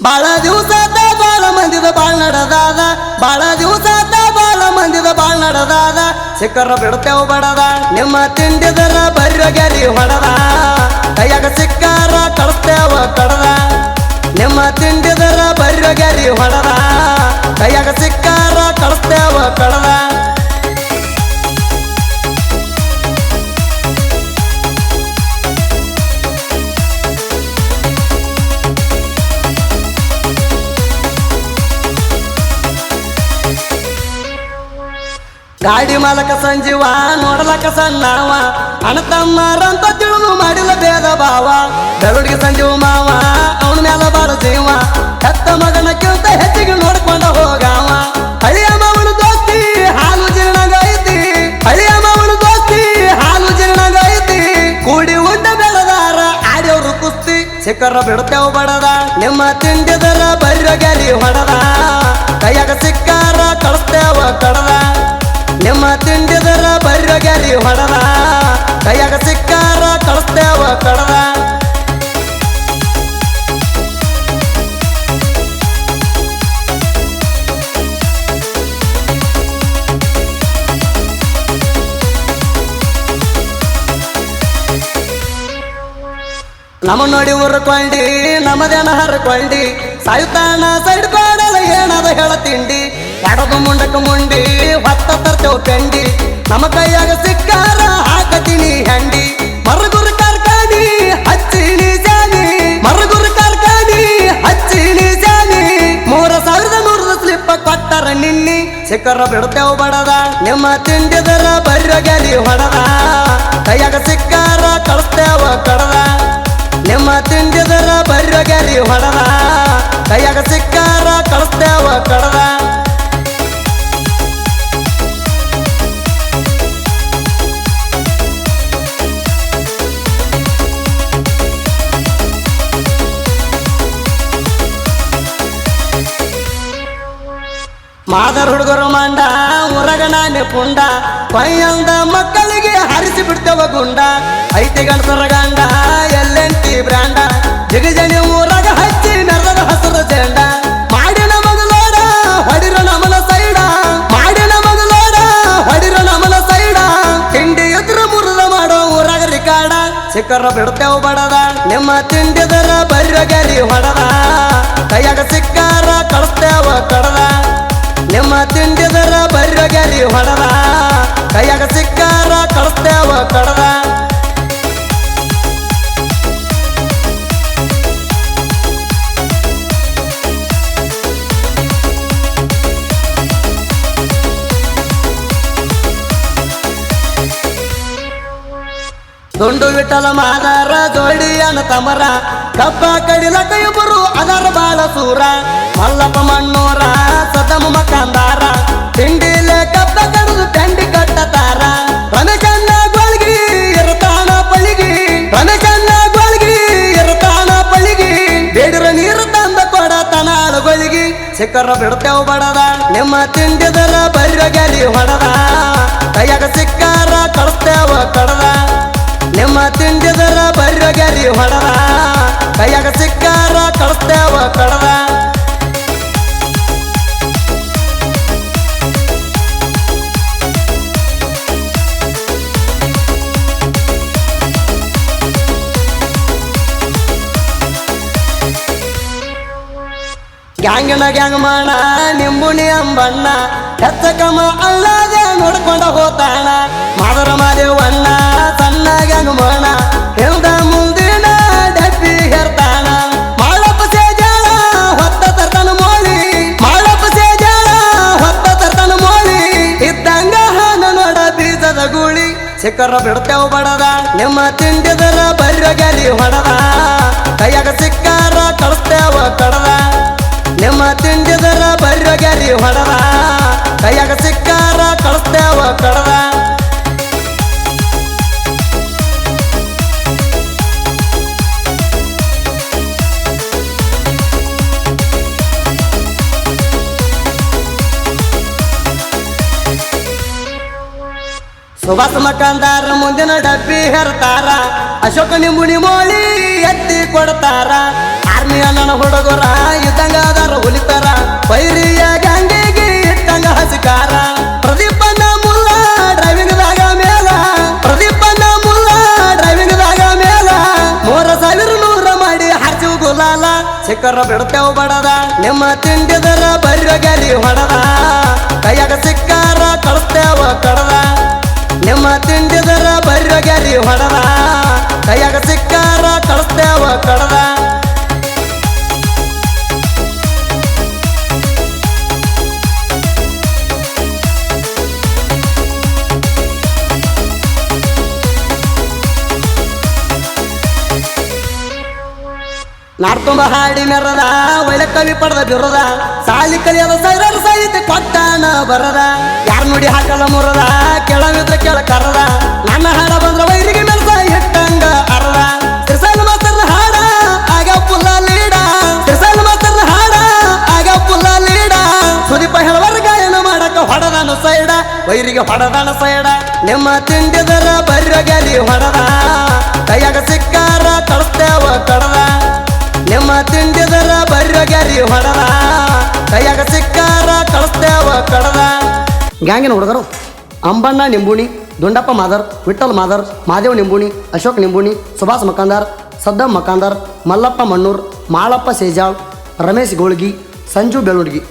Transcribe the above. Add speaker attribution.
Speaker 1: ಬಾಳ ದಿವಸದ ಬಾಳ ಮಂದಿದ ಬಾಳ ನಡೆದಾದ ಬಾಳ ದಿವಸದ ಬಾಳ ಮಂದಿದ ಬಾಳ ನಡೆದಾದ ಸಿಕ್ಕರ ಬಿಡ್ತೇವ ಬಡದ ನಿಮ್ಮ ತಿಂಡಿದರ ಬರ್ರಗೆರಿ ಹೊಡದ ಕೈಯಾಗ ಸಿಕ್ಕಾರ ಕಳಿಸ್ತೇವ ಕಡದ ನಿಮ್ಮ ತಿಂಡಿದರ ಬರ್ರಗೆರಿ ಹೊಡದ ಕೈಯಾಗ ಸಿಕ್ಕಾರ ಕಳಿಸ್ತೇವ ಕಡದ ಗಾಡಿ ಮಾಲಕ ಸಂಜೀವ ನೋಡಲಕ ಸಣ್ಣವ ಅಣ್ಣ ತಮ್ಮರಂತ ತಿಳಿದು ಮಾಡಿದ ಭೇದ ಭಾವ ಬೆಳುಡಿಗೆ ಸಂಜೀವ ಮಾವ ಅವನ ಮ್ಯಾಲ ಬಾಳ ಜೀವ ಹೆತ್ತ ಮಗನಕ್ಕಿಂತ ಹೆಚ್ಚಿಗೆ ನೋಡ್ಕೊಂಡ ಹೋಗಾವ ಹಳಿಯ ಮಾವನ ದೋಸ್ತಿ ಹಾಲು ಜೀರ್ಣಗೈತಿ ಹಳಿಯ ಮಾವನ ದೋಸ್ತಿ ಹಾಲು ಜೀರ್ಣಗೈತಿ ಕೂಡಿ ಉಂಡ ಬೆಳೆದಾರ ಆಡ್ಯವ್ರು ಕುಸ್ತಿ ಸಿಕ್ಕರ ಬಿಡ್ತೇವ ಬಡದ ನಿಮ್ಮ ತಿಂಡಿದರ ಬರ್ರಗೆರಿ ಹೊಡದ ಕೈಯಾಗ ಸಿಕ್ಕಾರ ಕಳಿಸ್ತೇವ ಕಡದ ನಿಮ್ಮ ತಿಂಡಿದರ ಬರ್ರಗೆರಿ ಹೊಡದ ಕೈಯಾಗ ಸಿಕ್ಕಾರ ಕಳಿಸ್ತೇವ ಕಡದ ನಮ್ಮ ನೋಡಿ ಉರ್ಕೊಂಡಿ ನಮ್ಮದೇನ ಹರ್ಕೊಂಡಿ ಸಾಯುತ್ತಾನ ಸೈಡ್ ಕೊಡಲ ಏನದ ಹೇಳ ತಿಂಡಿ ಎಡದು ಮುಂಡಕ್ಕೆ ಮುಂಡಿ ಹೊತ್ತ ತರ್ತೇವ್ ಪೆಂಡಿ ನಮ್ಮ ಕೈಯಾಗ ಸಿಕ್ಕಾರ ಹಾಕತೀನಿ ಹಂಡಿ ಮರಗುರು ಕಾರ್ಖಾನಿ ಹಚ್ಚಿನಿ ಜಾನಿ ಮರಗುರು ಕಾರ್ಖಾನಿ ಹಚ್ಚಿನಿ ಜಾನಿ 3,100 ಸ್ಲಿಪ್ಪ ಕೊಟ್ಟರ ನಿನ್ನಿ ಸಿಕ್ಕರ ಬಿಡ್ತೇವ್ ಬಡದ ನಿಮ್ಮ ತಿಂಡಿದರ ಬರ್ರಗೆರಿ ಹೊಡದ ಕೈಯಾಗ ಸಿಕ್ಕಾರ ಕಳಿಸ್ತೇವ ಕಡದ ನಿಮ್ಮ ತಿಂಡಿದರ ಬರ್ರಗೆರಿ ಹೊಡದ ಕೈಯಾಗ ಸಿಕ್ಕಾರ ಕಳಿಸ್ತೇವ ಕಡದ ಮಾದರ್ ಹುಡುಗರು ಮಂಡ ಊರಗ ನಾನೇ ಪುಂಡ ಪೈಯಂದ ಮಕ್ಕಳಿಗೆ ಹರಿಸಿ ಬಿಡ್ತೇವ ಗುಂಡ ಐತಿ ಗಣಸರ ಗಂಡ ಎಲ್ಲೆಂಟಿ ಬ್ರ್ಯಾಂಡ ಜಿಗಜನಿ ಊರಾಗ ಹಚ್ಚಿ ನೆಲದ ಹಸಿರು ಜೆಂಡ ಮಾಡಿನ ಮಗಲೋಡ ಹೊಡಿರ ನಮನ ಸೈಡ ಮಾಡಿನ ಮಗಲೋಡ ಹೊಡಿರ ನಮನ ಸೈಡ ತಿಂಡಿ ಎದುರು ಮುರಿದ ಮಾಡೋ ಊರಾಗ ರಿಕಾರ್ಡ ಸಿಕ್ಕರ ಬಿಡ್ತೇವ ಬಡದ ನಿಮ್ಮ ತಿಂಡಿದರ ಬರ್ರಗೆರಿ ಹೊಡದ ಕೈಯಾಗ ಸಿಕ್ಕಾರ ಕಳಿಸ್ತೇವ ಕಡದ ನಿಮ್ಮ ತಿಂಡಿದರ ಬರ್ರಗೆರಿ ಹೊಡದ ಕೈಯಾಗ ಸಿಕ್ಕಾರ ಕಳಿಸ್ತೇವ ಕಡದ ದುಂಡು ವಿಠಲ ಮಾದಾರ ಜೋಡಿಯನ ತಮರ ಕಬ್ಬ ಕಡಿಲಕ ಇಬ್ಬರು ಅದರ ಬಾಳ ಸೂರ ಮಲ್ಲಪ್ಪ ಮಣ್ಣೂರ ಸದಮ ಮಕಂದಾರ ತಿಂಡಿಲೆ ಕಬ್ಬ ಕಡಿದು ಟಂಡಿ ಕಟ್ಟತಾರ ರಮೇಶನ್ನ ಗೋಳ್ಗಿ ಇರ್ತಾನ ಪಳಿಗಿ ರಮೇಶನ್ನ ಗೋಳ್ಗಿ ಇರ್ತಾನ ಪಳಿಗಿ ಬೇಡಿರ ನೀರು ತಂದ ಕೊಡತನ ಅಳಗೊಳಿಗಿ ಸಿಕ್ಕರ ಬಿಡ್ತೇವ್ ಬಡದ ನಿಮ್ಮ ತಿಂಡಿದರ ಬರ್ರಗೆರಿ ಹೊಡದ ಕೈಯಾಗ ಸಿಕ್ಕಾರ ಕಳಿಸ್ತೇವ ಕಡದ ನಿಮ್ಮ ತಿಂಡಿದರ ಬರ್ರಗೆರಿ ಹೊಡದ ಕೈಯಾಗ ಸಿಕ್ಕಾರ ಕಳಿಸ್ತೇವ ಕಡದ ಗ್ಯಾಂಗಿನ ಗ್ಯಾಂಗ್ ಮಾಣ ನಿಂಬುಣಿ ಅಂಬಣ್ಣ ಹೆಚ್ಚ ಕಮ ಅಲ್ಲದೆ ನೋಡ್ಕೊಂಡ ಹೋತಾಣ ಮಾದರ ಮಾದೇವಣ್ಣ ಸಣ್ಣ ಗ್ಯಾಂಗ್ ಮಾಣ ಹಿಂದ ಮುಂದಿನ ಡಬ್ಬಿ ಹೇರ್ತಾಣ ಮಾಳಪ್ಪ ಸೇಜಾಳ ಹೊತ್ತ ತರ್ತನ ಮೋಳಿ ಮಾಳಪ್ಪ ಸೇಜಾಳ ಹೊತ್ತ ತರ್ತನ ಮೋಳಿ ಇದ್ದಂಗ ಹಾನ ನೋಡ ಬೀಜದ ಗೂಳಿ ಸಿಕ್ಕರ ಬಿಡ್ತೇವ ಬಡದ ನಿಮ್ಮ ತಿಂಡಿದರ ಬರ್ರಗೆರಿ ಹೊಡದ ಕೈಯಾಗ ಸಿಕ್ಕಾರ ಕಳಿಸ್ತೇವ ಕಡದ ನಿಮ್ಮ ತಿಂಡಿದರ ಬರ್ರಗೆರಿ ಹೊಡದ ಕೈಯಾಗ ಸಿಕ್ಕಾರ ಕಳಿಸ್ತೇವ ಕಡದ ಸುಭಾಸ ಮಕಂದಾರ ಮುಂದಿನ ಡಬ್ಬಿ ಹೇರ್ತಾರ ಅಶೋಕ ನಿಂಬುಣಿ ಮೋಳಿ ಎತ್ತಿ ಕೊಡ್ತಾರ ಆರ್ಮಿ ಅಣ್ಣನ ಹುಡುಗರ ಇದ್ದಂಗ ಅದಾರ ಹುಲಿತಾರ ಪೈರಿಯ ಗಂಗೆಗೆ ಇಟ್ಟಂಗ ಹಸಿಕಾರ ಪ್ರದೀಪನ ಮುಲ್ಲ ಡ್ರೈವಿಂಗ್ದಾಗ ಮೇಲ ಪ್ರದೀಪನ ಮುಲ್ಲ ಡ್ರೈವಿಂಗ್ದಾಗ ಮೇಲ 3,100 ಮಾಡಿ ಹರ್ಚು ಗುಲಾಲ ಸಿಕ್ಕರ ಬಿಡ್ತೇವ್ ಬಡದ ನಿಮ್ಮ ತಿಂಡಿದರ ಬರ್ರಿ ಹೊಡದ ಕೈಯಾಗ ಸಿಕ್ಕಾರ ಕಳಿಸ್ತೇವ ಕಡದ ನಿಮ್ಮ ತಿಂಡಿದರ ಬರ್ರಿ ಹೊಡದ ಕೈಯಾಗ ಸಿಕ್ಕಾರ ಕಳಿಸ್ತೇವ ಕಡದ ನಾಡ್ತುಂಬ ಹಾಡಿ ಮೆರದ ಒಳ್ಳೆ ಕವಿ ಪಡೆದ ಬಿರದ ಸಾಲಿ ಕಲಿಯದ ಸೈರರ ಸಾಹಿತ್ಯ ಕೊಟ್ಟಾನ ಬರದ ಯಾರ ನುಡಿ ಹಾಕಲ್ಲ ಮುರದ ಕೆಳವಿದ್ರ ಕೆಳ ಕರದ ನನ್ನ ಹಾಡ ಬಂದ್ರ ವೈರಿಗೆ ಮೆಲ್ಸ ಇಟ್ಟಂಗ ಅರದ ತ್ರಿಸೈಲ ಮಾಸ್ತರ್ನ ಹಾಡ ಆಗ ಪುಲ್ಲ ಲೀಡ ತ್ರಿಸೈಲ ಮಾಸ್ತರ್ನ ಹಾಡ ಆಗ ಪುಲ್ಲ ಲೀಡ ಸುದೀಪ ಹೇಳವರ ಗಾಯನ ಮಾಡಕ ಹೊಡದಾನ ಸೈಡ ವೈರಿಗೆ ಹೊಡದಾನ ಸೈಡ ನಿಮ್ಮ ತಿಂಡಿದರ ಬರ್ರಿ ಹೊಡದ ಕೈಯಾಗ ಸಿಕ್ಕಾರ ಕಳಿಸ್ತೇವ ಕಡದ ನಿಮ್ಮ ತಿಂಡಿದರ ಬರ್ರಿ ಹೊಡದ ಕೈಯಾಗ ಸಿಕ್ಕಾರ ಕಳಿಸ್ತೇವ ಕಡದ ಗ್ಯಾಂಗಿನ ಹುಡುಗರು ಅಂಬಣ್ಣ ನಿಂಬುಣಿ ದುಂಡಪ್ಪ ಮಾದರ್ ವಿಠಲ್ ಮಾದರ್ ಮಾದೇವ್ ನಿಂಬುಣಿ ಅಶೋಕ್ ನಿಂಬುಣಿ ಸುಭಾಷ್ ಮಕಾಂದಾರ್ ಸದ್ದಂ ಮಕಾಂದಾರ್ ಮಲ್ಲಪ್ಪ ಮಣ್ಣೂರ್ ಮಾಳಪ್ಪ ಸೇಜಾಳ್ ರಮೇಶ್ ಗೋಳ್ಗಿ ಸಂಜು ಬೆಳುಡ್ಗಿ